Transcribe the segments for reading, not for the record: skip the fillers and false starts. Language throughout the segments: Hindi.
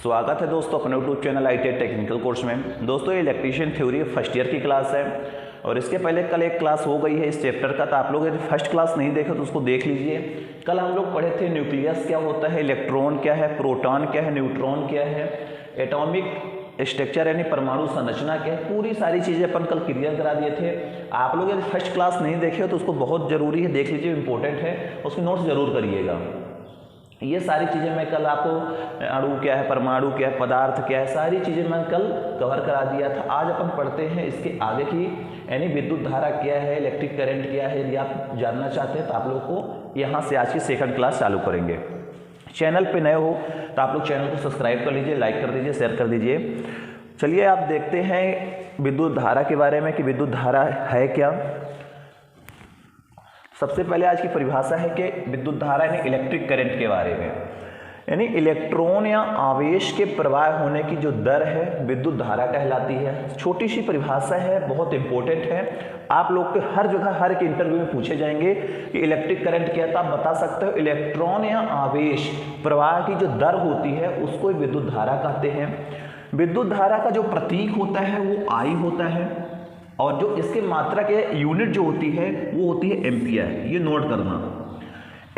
स्वागत है दोस्तों अपने YouTube channel ITI technical course में। दोस्तों ये इलेक्ट्रीशियन थ्योरी फर्स्ट ईयर की क्लास है और इसके पहले कल एक क्लास हो गई है इस चैप्टर का। तो आप लोग यदि फर्स्ट क्लास नहीं देखे तो उसको देख लीजिए। कल हम लोग पढ़े थे न्यूक्लियस क्या होता है, इलेक्ट्रॉन क्या है, प्रोटॉन क्या है, न्यूट्रॉन क्या है, एटॉमिक स्ट्रक्चर यानी परमाणु संरचना क्या है, पूरी सारी चीज़ें अपन कल क्लियर करा दिए थे। आप लोग यदि फर्स्ट क्लास नहीं देखे हो तो उसको बहुत ज़रूरी है, देख लीजिए, इंपॉर्टेंट है, उसके नोट्स ज़रूर करिएगा। ये सारी चीज़ें मैं कल आपको अणु क्या है, परमाणु क्या है, पदार्थ क्या है, सारी चीज़ें मैं कल कवर करा दिया था। आज अपन पढ़ते हैं इसके आगे की, यानी विद्युत धारा क्या है, इलेक्ट्रिक करंट क्या है। यदि आप जानना चाहते हैं तो आप लोग को यहाँ से आज की सेकंड क्लास चालू करेंगे। चैनल पे नए हो तो आप लोग चैनल को सब्सक्राइब कर लीजिए, लाइक कर दीजिए, शेयर कर दीजिए। चलिए आप देखते हैं विद्युत धारा के बारे में कि विद्युत धारा है क्या। सबसे पहले आज की परिभाषा है कि विद्युत धारा यानी इलेक्ट्रिक करंट के बारे में, यानी इलेक्ट्रॉन या आवेश के प्रवाह होने की जो दर है विद्युत धारा कहलाती है। छोटी सी परिभाषा है, बहुत इंपॉर्टेंट है, आप लोग के हर जगह हर एक इंटरव्यू में पूछे जाएंगे कि इलेक्ट्रिक करंट क्या है, तो आप बता सकते हो इलेक्ट्रॉन या आवेश प्रवाह की जो दर होती है उसको विद्युत धारा कहते हैं। विद्युत धारा का जो प्रतीक होता है वो आई होता है और जो इसके मात्रा के यूनिट जो होती है वो होती है एम्पियर। ये नोट करना,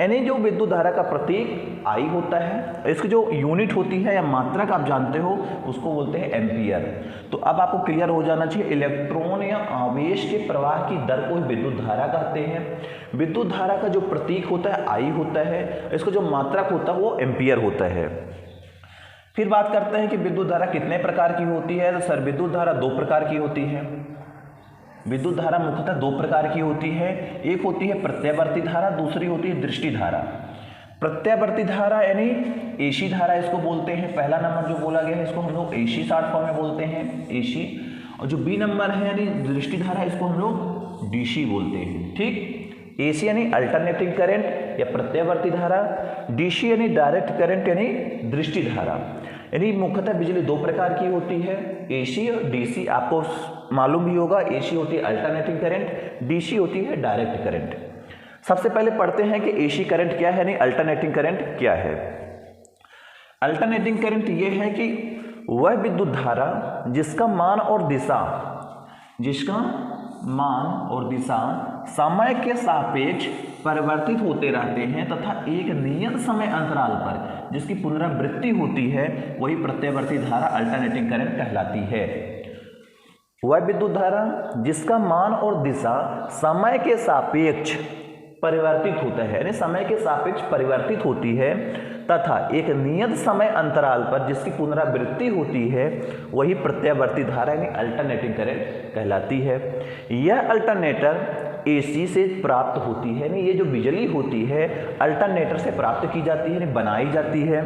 यानी जो विद्युत धारा का प्रतीक आई होता है, इसकी जो यूनिट होती है या मात्रक आप जानते हो उसको बोलते हैं एम्पियर। तो अब आपको क्लियर हो जाना चाहिए, इलेक्ट्रॉन या आवेश के प्रवाह की दर को विद्युत धारा कहते हैं। विद्युत धारा का जो प्रतीक होता है आई होता है, इसका जो मात्रक होता है वो एम्पियर होता है। फिर बात करते हैं कि विद्युत धारा कितने प्रकार की होती है। तो सर विद्युत धारा दो प्रकार की होती है। विद्युत धारा मुख्यतः दो प्रकार की होती है, एक होती है प्रत्यावर्ती धारा, दूसरी होती है दृष्टि धारा। प्रत्यावर्ती धारा यानी AC धारा इसको बोलते हैं। पहला नंबर जो बोला गया है इसको हम लोग AC शॉर्ट फॉर्म में बोलते हैं, AC। और जो B नंबर है यानी दृष्टि धारा इसको हम लोग DC बोलते हैं। ठीक, AC यानी अल्टरनेटिंग करंट या प्रत्यावर्ती धारा, DC यानी डायरेक्ट करंट यानी दृष्टि धारा। यानी मुख्यतः बिजली दो प्रकार की होती है, AC और DC। आपको मालूम भी होगा, AC होती है अल्टरनेटिंग करंट, DC होती है डायरेक्ट करंट। सबसे पहले पढ़ते हैं कि AC करंट क्या है, यानी अल्टरनेटिंग करंट क्या है। अल्टरनेटिंग करंट ये है कि वह विद्युत धारा जिसका मान और दिशा समय के सापेक्ष परिवर्तित होते रहते हैं तथा एक नियत समय अंतराल पर जिसकी पुनरावृत्ति होती है वही प्रत्यावर्ती धारा अल्टरनेटिंग करंट कहलाती है। वह विद्युत धारा जिसका मान और दिशा समय के सापेक्ष परिवर्तित होता है, यानी समय के सापेक्ष परिवर्तित होती है तथा एक नियत समय अंतराल पर जिसकी पुनरावृत्ति होती है वही प्रत्यावर्ती धारा यानी अल्टरनेटिंग करंट कहलाती है। यह अल्टरनेटर AC से प्राप्त होती है, यानी ये जो बिजली होती है अल्टरनेटर से प्राप्त की जाती है, यानी बनाई जाती है।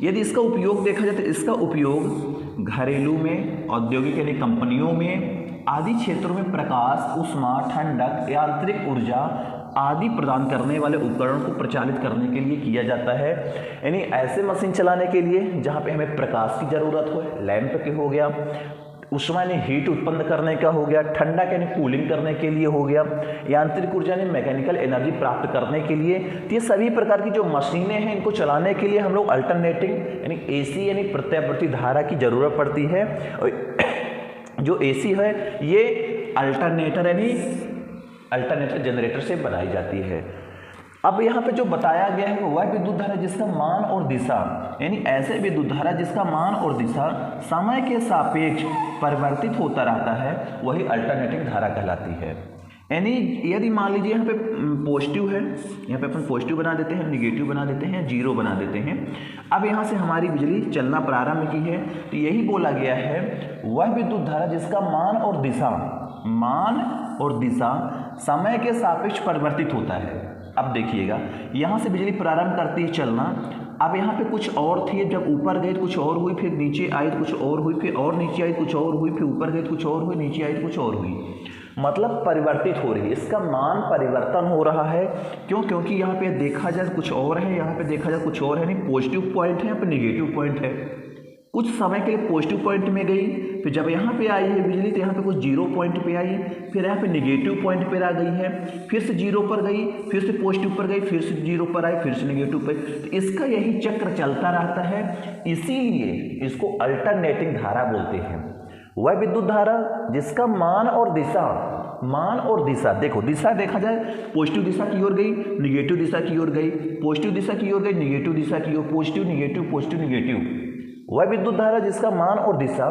यदि इसका उपयोग देखा जाए तो इसका उपयोग घरेलू में, औद्योगिक यानी कंपनियों में आदि क्षेत्रों में प्रकाश, ऊष्मा, ठंडक, यांत्रिक ऊर्जा आदि प्रदान करने वाले उपकरण को प्रचालित करने के लिए किया जाता है। यानी ऐसे मशीन चलाने के लिए जहाँ पे हमें प्रकाश की जरूरत हो, लैंप के हो गया, ऊष्मा यानी हीट उत्पन्न करने का हो गया, ठंडक यानी कूलिंग करने के लिए हो गया, यांत्रिक ऊर्जा यानी मैकेनिकल एनर्जी प्राप्त करने के लिए। तो ये सभी प्रकार की जो मशीनें हैं इनको चलाने के लिए हम लोग अल्टरनेटिंग यानी AC यानी प्रत्यावर्ती धारा की जरूरत पड़ती है। और जो AC है ये अल्टरनेटर जनरेटर से बनाई जाती है। अब यहाँ पे जो बताया गया है वह विद्युत धारा जिसका मान और दिशा, यानी ऐसे विद्युत धारा जिसका मान और दिशा समय के सापेक्ष परिवर्तित होता रहता है वही अल्टरनेटिंग धारा कहलाती है। यानी यदि मान लीजिए यहाँ पे पॉजिटिव है, यहाँ पे अपन पॉजिटिव बना देते हैं, निगेटिव बना देते हैं, जीरो बना देते हैं। अब यहाँ से हमारी बिजली चलना प्रारंभ की है, तो यही बोला गया है वह विद्युत धारा जिसका मान और दिशा समय के सापेक्ष परिवर्तित होता है। अब देखिएगा यहाँ से बिजली प्रारंभ करती है चलना। अब यहाँ पे कुछ और थी, जब ऊपर गई तो कुछ और हुई, फिर नीचे आई तो कुछ और हुई, फिर और नीचे आई तो कुछ और हुई, फिर ऊपर गई तो कुछ और हुई, नीचे आई तो कुछ और हुई, मतलब परिवर्तित हो रही है। इसका मान परिवर्तन हो रहा है। क्यों? क्योंकि यहाँ पे देखा जाए कुछ और है, यहाँ पे देखा जाए कुछ और है, नहीं पॉजिटिव पॉइंट है, यहाँ पे निगेटिव पॉइंट है। कुछ समय के लिए पॉजिटिव पॉइंट में गई, फिर जब यहाँ पे आई है बिजली तो यहाँ पे कुछ जीरो पॉइंट पे आई, फिर यहाँ पे नेगेटिव पॉइंट पर आ गई है, फिर से जीरो पर गई, फिर से पॉजिटिव पर गई, फिर से जीरो पर आई, फिर से नेगेटिव पर। तो इसका यही चक्र चलता रहता है, इसीलिए इसको अल्टरनेटिंग धारा बोलते हैं। वह विद्युत धारा जिसका मान और दिशा देखो, दिशा देखा जाए पॉजिटिव दिशा की ओर गई, नेगेटिव दिशा की ओर गई, पॉजिटिव दिशा की ओर गई, नेगेटिव दिशा की ओर, पॉजिटिव नेगेटिव पॉजिटिव नेगेटिव। वह विद्युत धारा जिसका मान और दिशा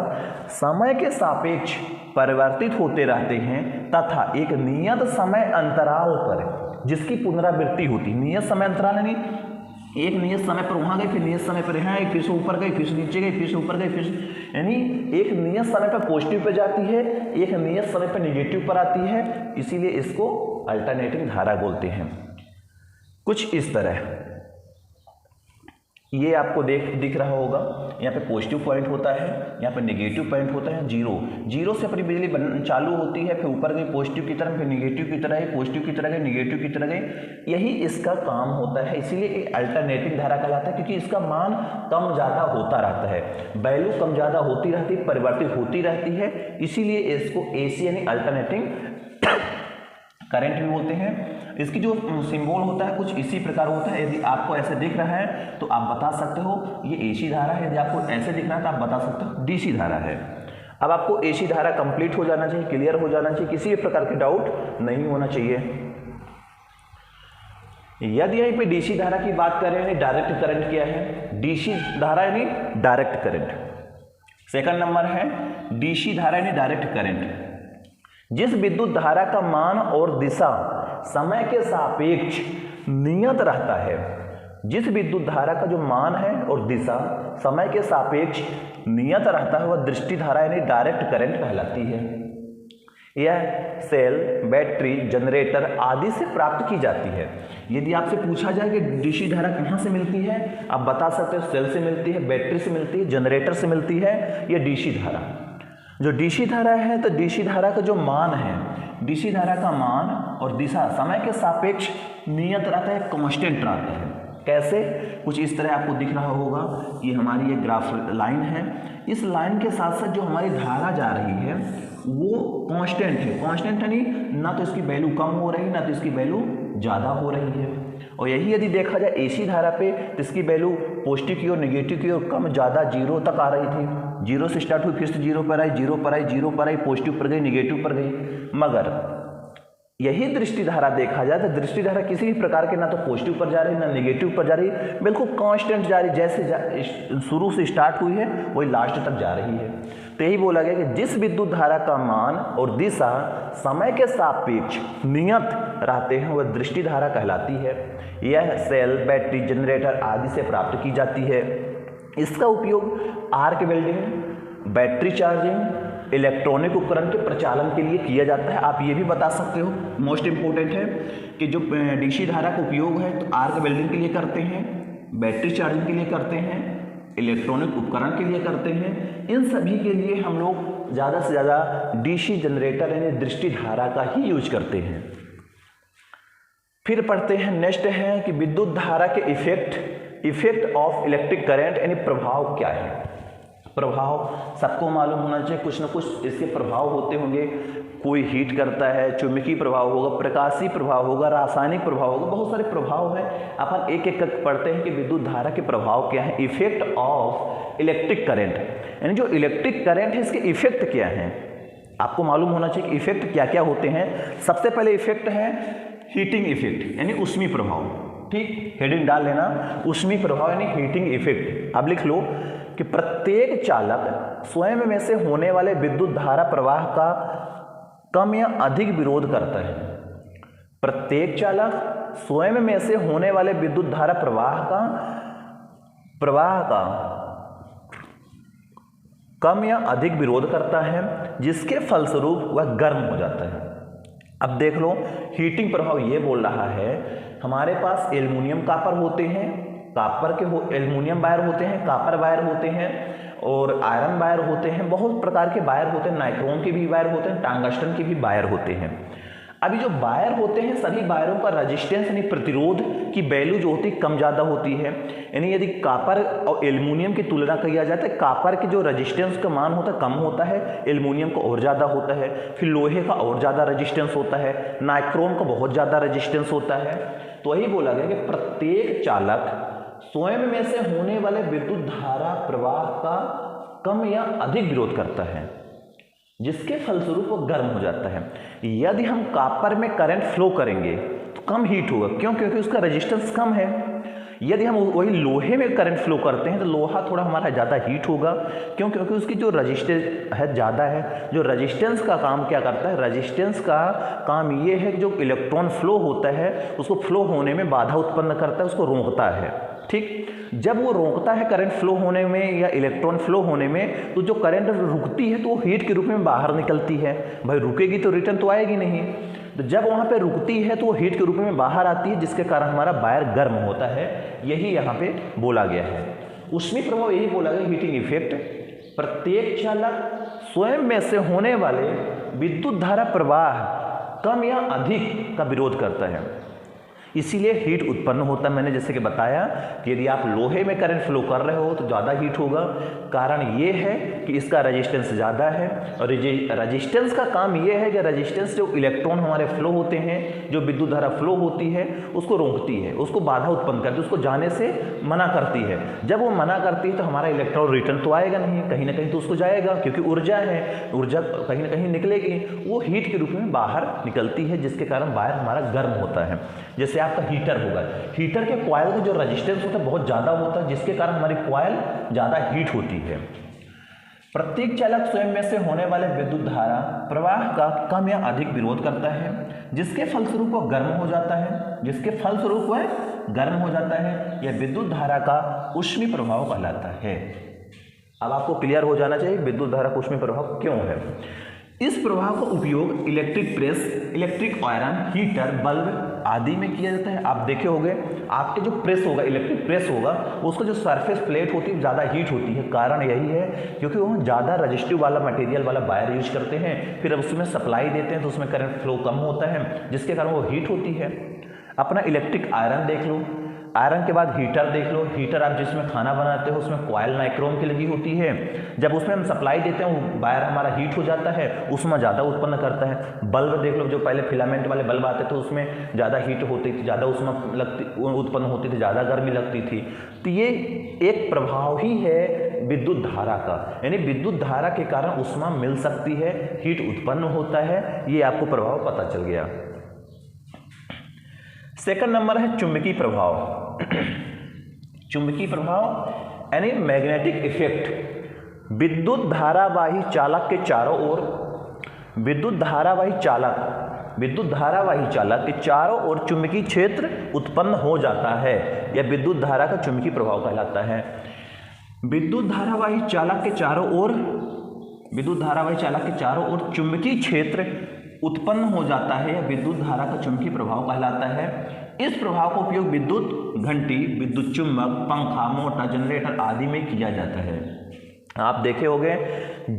समय के सापेक्ष परिवर्तित होते रहते हैं तथा एक नियत समय अंतराल पर जिसकी पुनरावृत्ति होती। नियत समय अंतराल यानी एक नियत समय पर वहाँ गई, फिर नियत समय पर यहाँ आई, फिर से ऊपर गई, फिर से नीचे गई, फिर से ऊपर गई, फिर से, यानी एक नियत समय पर पॉजिटिव पर जाती है, एक नियत समय पर नेगेटिव पर आती है, इसीलिए इसको अल्टरनेटिंग धारा बोलते हैं। कुछ इस तरह ये आपको दिख रहा होगा, यहाँ पे पॉजिटिव पॉइंट होता है, यहाँ पे नेगेटिव पॉइंट होता है, जीरो से अपनी बिजली चालू होती है, फिर ऊपर गई पॉजिटिव की तरफ, फिर नेगेटिव की तरह, पॉजिटिव की तरह गई, नेगेटिव की तरह गई, यही इसका काम होता है। इसीलिए ये अल्टरनेटिंग धारा कहलाता है, क्योंकि इसका मान कम ज़्यादा होता रहता है, वैल्यू कम ज़्यादा होती रहती है, परिवर्तित होती रहती है, इसीलिए इसको AC यानी अल्टरनेटिंग करंट भी बोलते हैं। इसकी जो सिंबल होता है कुछ इसी प्रकार होता है। यदि आपको ऐसे दिख रहा है तो आप बता सकते हो ये AC धारा है, यदि आपको ऐसे दिख रहा है तो आप बता सकते हो DC धारा है। अब आपको AC धारा कंप्लीट हो जाना चाहिए, क्लियर हो जाना चाहिए, किसी भी प्रकार के डाउट नहीं होना चाहिए। यदि यहीं पे DC धारा की बात करें यानी डायरेक्ट करंट क्या है, DC धारा यानी डायरेक्ट करंट। सेकंड नंबर है DC धारा यानी डायरेक्ट करंट। जिस विद्युत धारा का मान और दिशा समय के सापेक्ष नियत रहता है, जिस विद्युत धारा का जो मान है और दिशा समय के सापेक्ष नियत रहता है वह दृष्टि धारा यानी डायरेक्ट करंट कहलाती है। यह सेल, बैटरी, जनरेटर आदि से प्राप्त की जाती है। यदि आपसे पूछा जाए कि DC धारा कहाँ से मिलती है, आप बता सकते हो सेल से मिलती है, बैटरी से मिलती है, जनरेटर से मिलती है, यह DC धारा। जो DC धारा है तो DC धारा का जो मान है, DC धारा का मान और दिशा समय के सापेक्ष नियत रहता है, कांस्टेंट रहता है। कैसे? कुछ इस तरह आपको दिख रहा होगा, ये हमारी एक ग्राफ लाइन है, इस लाइन के साथ साथ जो हमारी धारा जा रही है वो कांस्टेंट है। कांस्टेंट यानी ना तो इसकी वैल्यू कम हो रही ना तो इसकी वैल्यू ज़्यादा हो रही है। और यही यदि देखा जाए AC धारा पे तो इसकी वैल्यू पॉजिटिव की ओर, नेगेटिव की ओर कम ज़्यादा जीरो तक आ रही थी। जीरो से स्टार्ट हुई, फिर से जीरो पर आई, जीरो पर आई, जीरो पर आई, पॉजिटिव पर गई, नेगेटिव पर गई। मगर यही दृष्टि धारा देखा जाए तो दृष्टि धारा किसी भी प्रकार के ना तो पॉजिटिव पर जा रही ना नेगेटिव पर जा रही, बिल्कुल कांस्टेंट जा रही, जैसे शुरू से स्टार्ट हुई है वही लास्ट तक जा रही है। तो यही बोला गया कि जिस विद्युत धारा का मान और दिशा समय के सापेक्ष नियत रहते हैं वह दृष्टि धारा कहलाती है। यह सेल, बैटरी, जनरेटर आदि से प्राप्त की जाती है। इसका उपयोग arc welding, battery charging, electronic उपकरण के प्रचालन के लिए किया जाता है। आप ये भी बता सकते हो, मोस्ट इम्पोर्टेंट है कि जो DC धारा का उपयोग है तो आर्क वेल्डिंग के लिए करते हैं, बैटरी चार्जिंग के लिए करते हैं, इलेक्ट्रॉनिक उपकरण के लिए करते हैं। इन सभी के लिए हम लोग ज़्यादा से ज़्यादा DC जनरेटर यानी दृष्टि धारा का ही यूज करते हैं। फिर पढ़ते हैं, नेक्स्ट है कि विद्युत धारा के इफेक्ट ऑफ इलेक्ट्रिक करंट यानी प्रभाव क्या है। प्रभाव सबको मालूम होना चाहिए, कुछ ना कुछ इसके प्रभाव होते होंगे। कोई हीट करता है, चुंबकीय प्रभाव होगा, प्रकाशीय प्रभाव होगा, रासायनिक प्रभाव होगा, बहुत सारे प्रभाव है। अपन एक एक करके पढ़ते हैं कि विद्युत धारा के प्रभाव क्या है। इफेक्ट ऑफ इलेक्ट्रिक करंट यानी जो इलेक्ट्रिक करंट है इसके इफेक्ट क्या हैं, आपको मालूम होना चाहिए कि इफेक्ट क्या क्या होते हैं। सबसे पहले इफेक्ट है हीटिंग इफेक्ट यानी ऊष्मीय प्रभाव। ठीक, हेडिंग डाल लेना, ऊष्मीय प्रभाव यानी हीटिंग इफेक्ट। अब लिख लो कि प्रत्येक चालक स्वयं में से होने वाले विद्युत धारा प्रवाह का कम या अधिक विरोध करता है। प्रत्येक चालक स्वयं में से होने वाले विद्युत धारा प्रवाह का कम या अधिक विरोध करता है, जिसके फलस्वरूप वह गर्म हो जाता है। अब देख लो, हीटिंग प्रभाव ये बोल रहा है हमारे पास एल्युमिनियम कापर होते हैं, कापर के एल्युमिनियम वायर होते हैं, कापर वायर होते हैं और आयरन वायर होते हैं, बहुत प्रकार के वायर होते हैं, नाइक्रोम के भी वायर होते हैं, टंगस्टन के भी वायर होते हैं। अभी जो वायर होते हैं सभी वायरों का रेजिस्टेंस यानी प्रतिरोध की वैल्यू जो होती है कम ज़्यादा होती है। यानी यदि कॉपर और एल्युमिनियम की तुलना किया जाए तो कॉपर के जो रेजिस्टेंस का मान होता है कम होता है, एल्युमिनियम का और ज़्यादा होता है, फिर लोहे का और ज़्यादा रेजिस्टेंस होता है, नाइक्रोम का बहुत ज़्यादा रेजिस्टेंस होता है। तो वही बोला गया कि प्रत्येक चालक स्वयं में से होने वाले विद्युत धारा प्रवाह का कम या अधिक विरोध करता है, जिसके फलस्वरूप वो गर्म हो जाता है। यदि हम कॉपर में करंट फ्लो करेंगे तो कम हीट होगा, क्यों? क्योंकि उसका रेजिस्टेंस कम है। यदि हम वही लोहे में करंट फ्लो करते हैं तो लोहा थोड़ा हमारा ज़्यादा हीट होगा, क्यों? क्योंकि उसकी जो रेजिस्टेंस है ज़्यादा है। जो रेजिस्टेंस का काम क्या करता है? रेजिस्टेंस का काम ये है कि जो इलेक्ट्रॉन फ्लो होता है उसको फ्लो होने में बाधा उत्पन्न करता है, उसको रोकता है। ठीक, जब वो रोकता है करंट फ्लो होने में या इलेक्ट्रॉन फ्लो होने में, तो जो करंट रुकती है तो वो हीट के रूप में बाहर निकलती है। भाई रुकेगी तो रिटर्न तो आएगी नहीं, तो जब वहाँ पे रुकती है तो वो हीट के रूप में बाहर आती है, जिसके कारण हमारा वायर गर्म होता है। यही यहाँ पे बोला गया है। ऊष्मीय प्रभाव यही बोला गया, हीटिंग इफेक्ट। प्रत्येक चालक स्वयं में से होने वाले विद्युत धारा प्रवाह कम या अधिक का विरोध करता है, इसीलिए हीट उत्पन्न होता है। मैंने जैसे कि बताया कि यदि आप लोहे में करंट फ्लो कर रहे हो तो ज़्यादा हीट होगा। कारण ये है कि इसका रेजिस्टेंस ज़्यादा है, और रेजिस्टेंस का काम ये है कि रेजिस्टेंस जो इलेक्ट्रॉन हमारे फ्लो होते हैं, जो विद्युत धारा फ्लो होती है उसको रोकती है, उसको बाधा उत्पन्न करती है, उसको जाने से मना करती है। जब वो मना करती है तो हमारा इलेक्ट्रॉन रिटर्न तो आएगा नहीं, कहीं ना कहीं तो उसको जाएगा, क्योंकि ऊर्जा है, ऊर्जा कहीं ना कहीं निकलेगी, वो हीट के रूप में बाहर निकलती है, जिसके कारण वायर हमारा गर्म होता है। जैसे आपका हीटर होगा, हीटर के कॉइल का जो रेजिस्टेंस होता है बहुत ज़्यादा होता है, जिसके कारण हमारी कॉइल ज़्यादा हीट होती है। प्रत्येक चालक स्वयं में से होने वाले विद्युत धारा प्रवाह का कम या अधिक विरोध करता है, जिसके फलस्वरूप वह गर्म हो जाता है, जिसके फलस्वरूप वह गर्म हो जाता है। यह विद्युत धारा का ऊष्मीय प्रभाव कहलाता है। अब आपको क्लियर हो जाना चाहिए विद्युत धारा का ऊष्मीय प्रभाव क्यों है। इस प्रभाव का उपयोग electric press, electric iron, heater, bulb आदि में किया जाता है। आप देखे होंगे आपके जो प्रेस होगा, इलेक्ट्रिक प्रेस होगा, उसको जो सरफेस प्लेट होती है ज़्यादा हीट होती है। कारण यही है क्योंकि वो ज़्यादा रजिस्टिव वाला मटेरियल वाला वायर यूज करते हैं, फिर अब उसमें सप्लाई देते हैं तो उसमें करंट फ्लो कम होता है, जिसके कारण वो हीट होती है। अपना इलेक्ट्रिक आयरन देख लो, आयरन के बाद हीटर देख लो। हीटर आप जिसमें खाना बनाते हो उसमें कॉइल नाइक्रोम की लगी होती है, जब उसमें हम सप्लाई देते हैं वो वायर हमारा हीट हो जाता है, उसमें ज़्यादा उत्पन्न करता है। बल्ब देख लो, जो पहले फिलामेंट वाले बल्ब आते थे उसमें ज़्यादा हीट होती थी, ज़्यादा उसमें उत्पन्न होती थी, ज़्यादा गर्मी लगती थी। तो ये एक प्रभाव ही है विद्युत धारा का, यानी विद्युत धारा के कारण ऊष्मा मिल सकती है, हीट उत्पन्न होता है, ये आपको प्रभाव पता चल गया। सेकंड नंबर है चुंबकीय प्रभाव। चुंबकीय प्रभाव यानी मैग्नेटिक इफेक्ट। विद्युत धारावाही चालक के चारों ओर, विद्युत धारावाही चालक के चारों ओर चुंबकीय क्षेत्र उत्पन्न हो जाता है। यह विद्युत धारा का चुंबकीय प्रभाव कहलाता है। विद्युत धारावाही चालक के चारों ओर चुंबकीय क्षेत्र उत्पन्न हो जाता है, यह विद्युत धारा का चुंबकीय प्रभाव कहलाता है। इस प्रभाव का उपयोग विद्युत घंटी, विद्युत चुम्बक, पंखा, मोटर, जनरेटर आदि में किया जाता है। आप देखे होंगे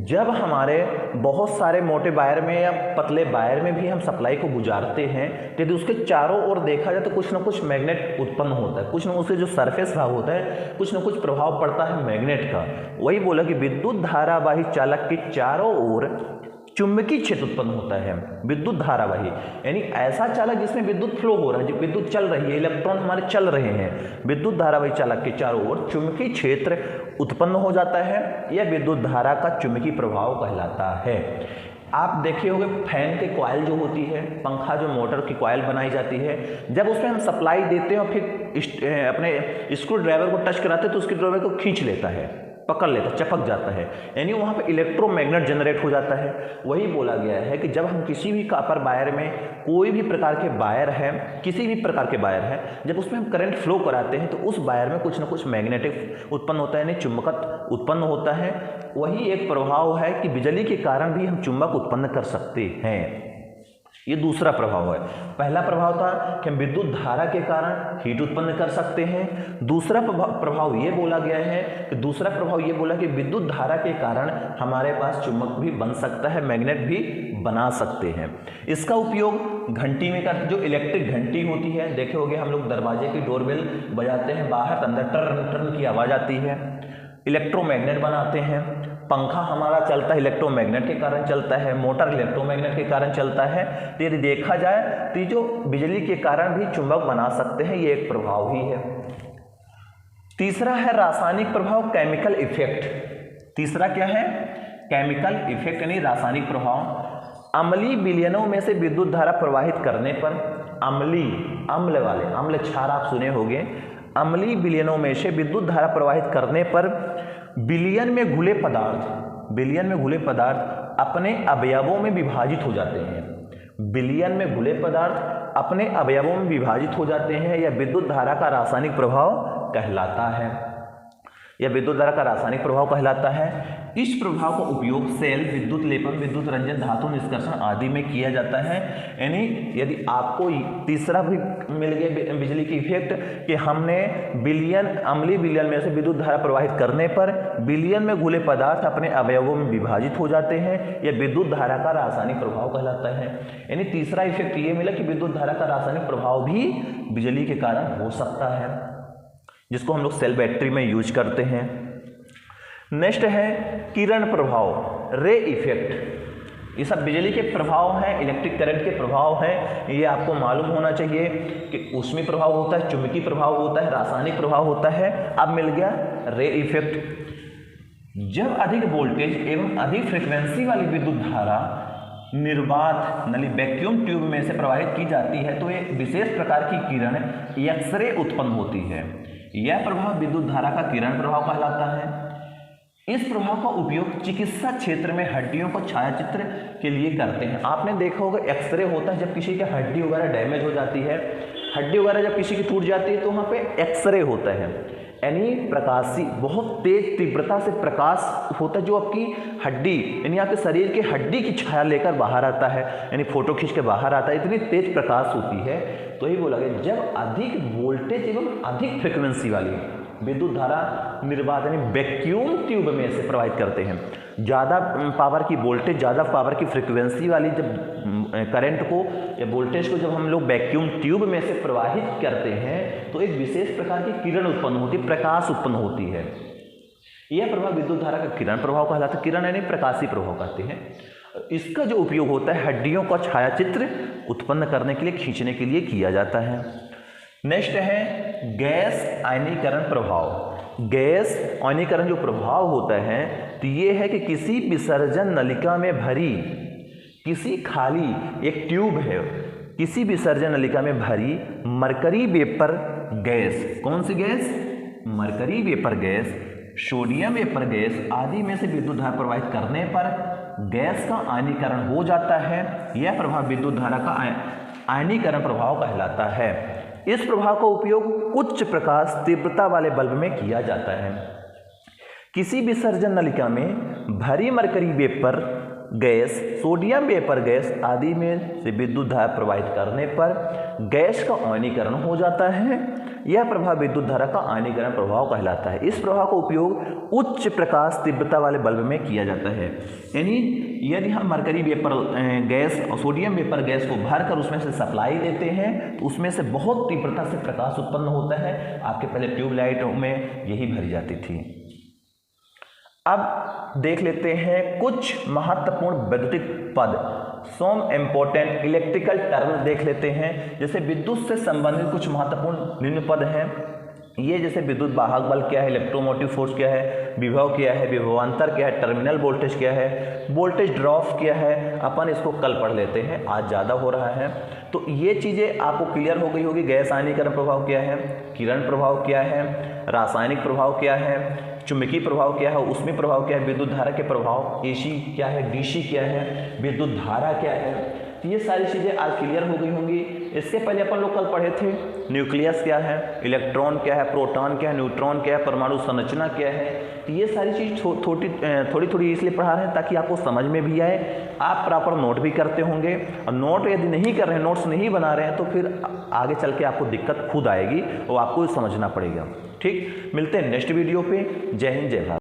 जब हमारे बहुत सारे मोटे वायर में या पतले वायर में भी हम सप्लाई को गुजारते हैं तो यदि उसके चारों ओर देखा जाए तो कुछ ना कुछ मैग्नेट उत्पन्न होता है, कुछ ना उसके जो सरफेस भाग होता है कुछ ना कुछ प्रभाव पड़ता है मैग्नेट का। वही बोला कि विद्युत धारावाही चालक के चारों ओर चुंबकीय क्षेत्र उत्पन्न होता है। विद्युत धारावाही यानी ऐसा चालक जिसमें विद्युत फ्लो हो रहा है, विद्युत चल रही है, इलेक्ट्रॉन हमारे चल रहे हैं। विद्युत धारावाही चालक के चारों ओर चुंबकीय क्षेत्र उत्पन्न हो जाता है, यह विद्युत धारा का चुंबकीय प्रभाव कहलाता है। आप देखे होंगे फैन के कॉइल जो होती है, पंखा जो मोटर की कॉइल बनाई जाती है, जब उसमें हम सप्लाई देते हैं और फिर अपने स्क्रू ड्राइवर को टच कराते हैं तो उसके ड्राइवर को खींच लेता है, पकड़ लेता, चपक जाता है, यानी वहाँ पे इलेक्ट्रोमैग्नेट जनरेट हो जाता है। वही बोला गया है कि जब हम किसी भी कॉपर वायर में कोई भी प्रकार के वायर है, किसी भी प्रकार के वायर है, जब उसमें हम करंट फ्लो कराते हैं तो उस वायर में कुछ ना कुछ मैग्नेटिक उत्पन्न होता है, यानी चुंबकत्व उत्पन्न होता है। वही एक प्रभाव है कि बिजली के कारण भी हम चुंबक उत्पन्न कर सकते हैं। ये दूसरा प्रभाव है। पहला प्रभाव था कि हम विद्युत धारा के कारण हीट उत्पन्न कर सकते हैं। दूसरा प्रभाव ये बोला गया है कि दूसरा प्रभाव ये बोला कि विद्युत धारा के कारण हमारे पास चुंबक भी बन सकता है, मैग्नेट भी बना सकते हैं। इसका उपयोग घंटी में करते, जो इलेक्ट्रिक घंटी होती है, देखे होंगे हम लोग दरवाजे की डोरबेल बजाते हैं, बाहर अंदर टर्न टर्न की आवाज़ आती है, इलेक्ट्रोमैग्नेट बनाते हैं। पंखा हमारा चलता है इलेक्ट्रोमैग्नेट के कारण चलता है, मोटर इलेक्ट्रोमैग्नेट के कारण चलता है। तो यदि देखा जाए तो जो बिजली के कारण भी चुंबक बना सकते हैं, ये एक प्रभाव ही है। तीसरा है रासायनिक प्रभाव, केमिकल इफेक्ट। तीसरा क्या है? केमिकल इफेक्ट यानी रासायनिक प्रभाव। अम्लीय विलयनों में से विद्युत धारा प्रवाहित करने पर, अम्ल क्षार आप सुने होंगे, अम्लीय विलयनों में से विद्युत धारा प्रवाहित करने पर विलयन में घुले पदार्थ अपने अवयवों में विभाजित हो जाते हैं। विलयन में घुले पदार्थ अपने अवयवों में विभाजित हो जाते हैं। यह विद्युत धारा का रासायनिक प्रभाव कहलाता है। इस प्रभाव का उपयोग सेल, विद्युत लेपन, विद्युत रंजन, धातु निष्कर्षण आदि में किया जाता है। यानी यदि आपको तीसरा भी मिल गया बिजली की इफेक्ट कि हमने अम्लीय विलयन में से विद्युत धारा प्रवाहित करने पर विलयन में घुले पदार्थ अपने अवयवों में विभाजित हो जाते हैं, यह विद्युत धारा का रासायनिक प्रभाव कहलाता है। यानी तीसरा इफेक्ट ये मिला कि विद्युत धारा का रासायनिक प्रभाव भी बिजली के कारण हो सकता है, जिसको हम लोग सेल बैटरी में यूज करते हैं। नेक्स्ट है किरण प्रभाव, रे इफेक्ट। ये सब बिजली के प्रभाव हैं, इलेक्ट्रिक करंट के प्रभाव हैं। ये आपको मालूम होना चाहिए कि ऊष्मीय प्रभाव होता है, चुंबकीय प्रभाव होता है, रासायनिक प्रभाव होता है। अब मिल गया रे इफेक्ट। जब अधिक वोल्टेज एवं अधिक फ्रीक्वेंसी वाली विद्युत धारा निर्वात नली वैक्यूम ट्यूब में से प्रवाहित की जाती है तो एक विशेष प्रकार की किरण एक्सरे उत्पन्न होती है। यह प्रभाव विद्युत धारा का किरण प्रभाव कहलाता है। इस प्रभाव का उपयोग चिकित्सा क्षेत्र में हड्डियों को छायाचित्र के लिए करते हैं। आपने देखा होगा एक्सरे होता है जब किसी की हड्डी वगैरह डैमेज हो जाती है, हड्डी वगैरह जब किसी की टूट जाती है तो वहाँ पे एक्सरे होता है। यानी प्रकाशी बहुत तेज तीव्रता से प्रकाश होता है जो आपकी हड्डी यानी आपके शरीर की हड्डी की छाया लेकर बाहर आता है, यानी फोटो खींच के बाहर आता है, इतनी तेज प्रकाश होती है। तो ही बोला गया जब अधिक वोल्टेज एवं अधिक फ्रिक्वेंसी वाली विद्युत धारा निर्वात यानी वैक्यूम ट्यूब में से प्रवाहित करते हैं, ज़्यादा पावर की वोल्टेज, ज़्यादा पावर की फ्रिक्वेंसी वाली जब करंट को या वोल्टेज को जब हम लोग वैक्यूम ट्यूब में से प्रवाहित करते हैं तो एक विशेष प्रकार की किरण उत्पन्न होती है, प्रकाश उत्पन्न होती है। यह प्रभाव विद्युत धारा का किरण प्रभाव कहलाता है। किरण यानी प्रकाशी प्रभाव कहते हैं। इसका जो उपयोग होता है हड्डियों का छायाचित्र उत्पन्न करने के लिए, खींचने के लिए किया जाता है। नेक्स्ट है गैस आयनीकरण प्रभाव। गैस आयनीकरण जो प्रभाव होता है तो ये है कि किसी विसर्जन नलिका में भरी, किसी खाली एक ट्यूब है, किसी विसर्जन नलिका में भरी मरकरी वेपर गैस, कौन सी गैस? Mercury vapour gas, sodium vapour gas आदि में से विद्युत धारा प्रवाहित करने पर गैस का आयनीकरण हो जाता है। यह प्रभाव विद्युत धारा का आयनीकरण प्रभाव कहलाता है। इस प्रभाव का उपयोग उच्च प्रकाश तीव्रता वाले बल्ब में किया जाता है। किसी विसर्जन नलिका में भरी mercury vapour gas, sodium vapour gas आदि में से विद्युत धारा प्रवाहित करने पर गैस का आयनीकरण हो जाता है। यह प्रभाव विद्युत धारा का आयनीकरण प्रभाव कहलाता है। इस प्रभाव का उपयोग उच्च प्रकाश तीव्रता वाले बल्ब में किया जाता है। यानी यदि हम मरकरी वेपर गैस और सोडियम वेपर गैस को भरकर उसमें से सप्लाई देते हैं तो उसमें से बहुत तीव्रता से प्रकाश उत्पन्न होता है। आपके पहले ट्यूबलाइटों में यही भरी जाती थी। अब देख लेते हैं कुछ महत्वपूर्ण वैद्युतिक पद, सम इम्पोर्टेंट इलेक्ट्रिकल टर्म देख लेते हैं। जैसे विद्युत से संबंधित कुछ महत्वपूर्ण निम्न पद हैं। ये जैसे विद्युत वाहक बल क्या है, इलेक्ट्रोमोटिव फोर्स क्या है, विभव क्या है, विभवांतर क्या है, टर्मिनल वोल्टेज क्या है, वोल्टेज ड्रॉप क्या है। अपन इसको कल पढ़ लेते हैं, आज ज़्यादा हो रहा है। तो ये चीज़ें आपको क्लियर हो गई होगी। गैस आयनीकरण प्रभाव क्या है, किरण प्रभाव क्या है, रासायनिक प्रभाव क्या है, चुंबकीय प्रभाव क्या है, ऊष्मीय प्रभाव क्या है, विद्युत धारा के प्रभाव AC क्या है, DC क्या है, विद्युत धारा क्या है, तो ये सारी चीज़ें आज क्लियर हो गई होंगी। इसके पहले अपन लोग कल पढ़े थे न्यूक्लियस क्या है, इलेक्ट्रॉन क्या है, प्रोटॉन क्या है, न्यूट्रॉन क्या है, परमाणु संरचना क्या है। तो ये सारी चीज़ थोड़ी थोड़ी इसलिए पढ़ा रहे हैं ताकि आपको समझ में भी आए, आप प्रॉपर नोट भी करते होंगे। और नोट यदि नहीं कर रहे हैं, नोट्स नहीं बना रहे हैं, तो फिर आगे चल के आपको दिक्कत खुद आएगी और आपको समझना पड़ेगा। ठीक, मिलते हैं नेक्स्ट वीडियो पे। जय हिंद, जय भारत।